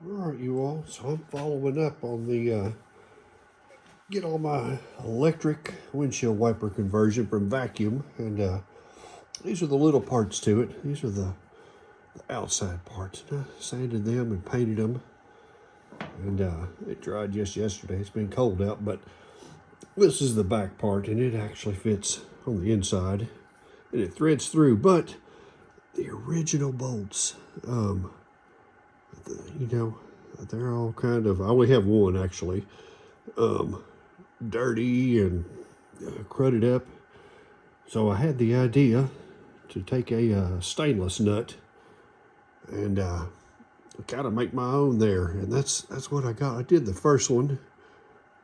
All right, you all. So I'm following up on the get all my electric windshield wiper conversion from vacuum, and these are the little parts to it. These are the outside parts. And I sanded them and painted them, and it dried just yesterday. It's been cold out, but this is the back part, and it actually fits on the inside, and it threads through. But the original bolts, you know, they're all kind of. I only have one actually. Dirty and crudded up. So I had the idea to take a stainless nut and kind of make my own there, and that's what I got. I did the first one,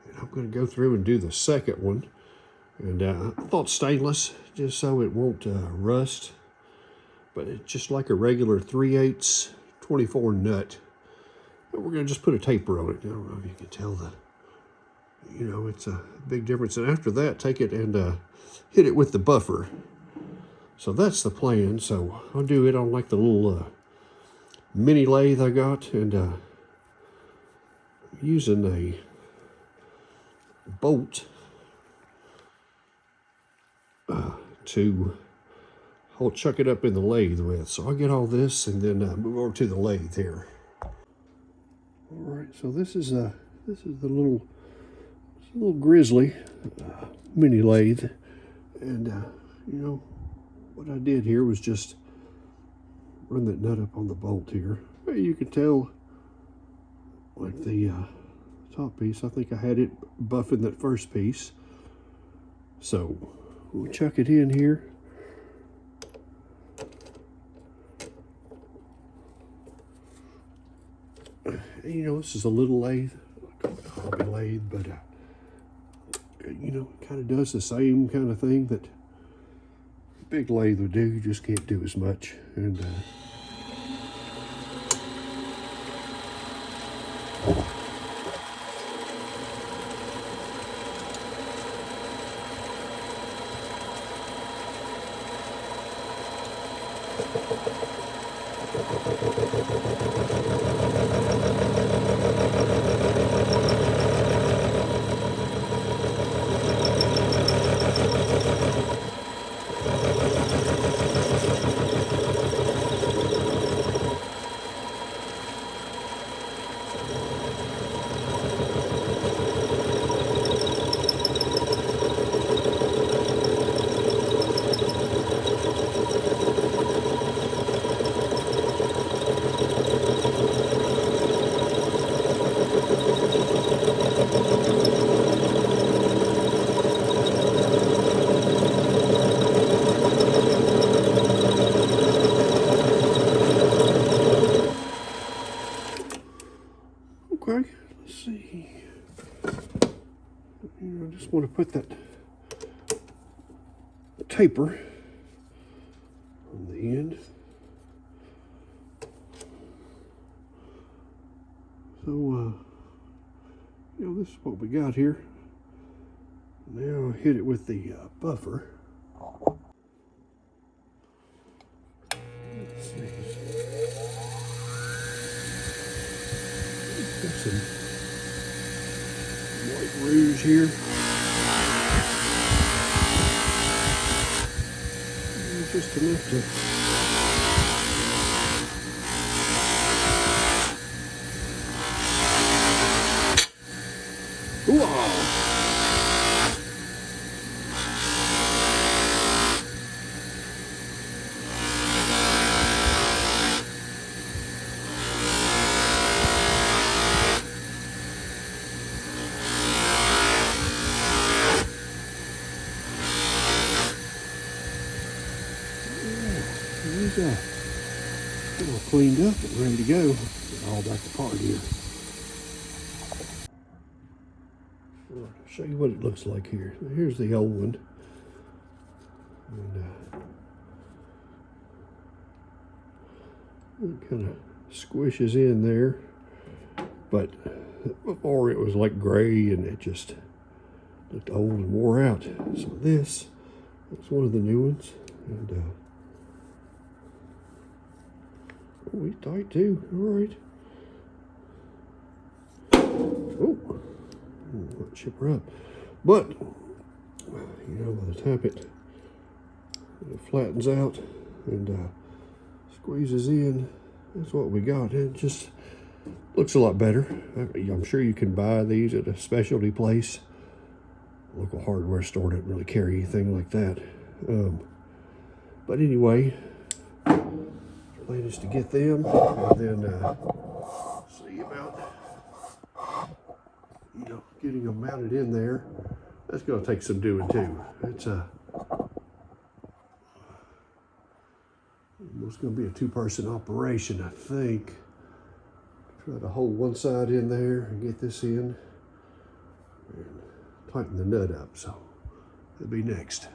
and I'm going to go through and do the second one. And I thought stainless just so it won't rust, but it's just like a regular 3/8 24 nut. And we're going to just put a taper on it. I don't know if you can tell it's a big difference. And after that, take it and hit it with the buffer. So that's the plan. So I'll do it on like the little mini lathe I got, and using a bolt to chuck it up in the lathe with. So I'll get all this and then move over to the lathe here. All right. So this is the little grizzly mini lathe, and what I did here was just run that nut up on the bolt here. You can tell like the top piece, I think I had it buffing that first piece, so we'll chuck it in here. This is a little lathe, like a hobby lathe, but it kind of does the same kind of thing that big lathe would do. You just can't do as much. And okay, let's see. I just want to put that taper on the end. So, this is what we got here. Now hit it with the buffer. Let's see. Got some white rouge here. Just enough to get all cleaned up and ready to go. Get all back apart here. I'll show you what it looks like here. Here's the old one. And it kind of squishes in there. But before it was like gray and it just looked old and wore out. So this is one of the new ones. And oh, he's tight too. All right. ship her up. But, you know, by the time it flattens out and squeezes in, that's what we got. It just looks a lot better. I'm sure you can buy these at a specialty place. Local hardware store doesn't really carry anything like that. But anyway, plan is to get them and then see about, you know, getting them mounted in there. That's going to take some doing too. It's almost going to be a two-person operation, I think. Try to hold one side in there and get this in and tighten the nut up. So that'll be next.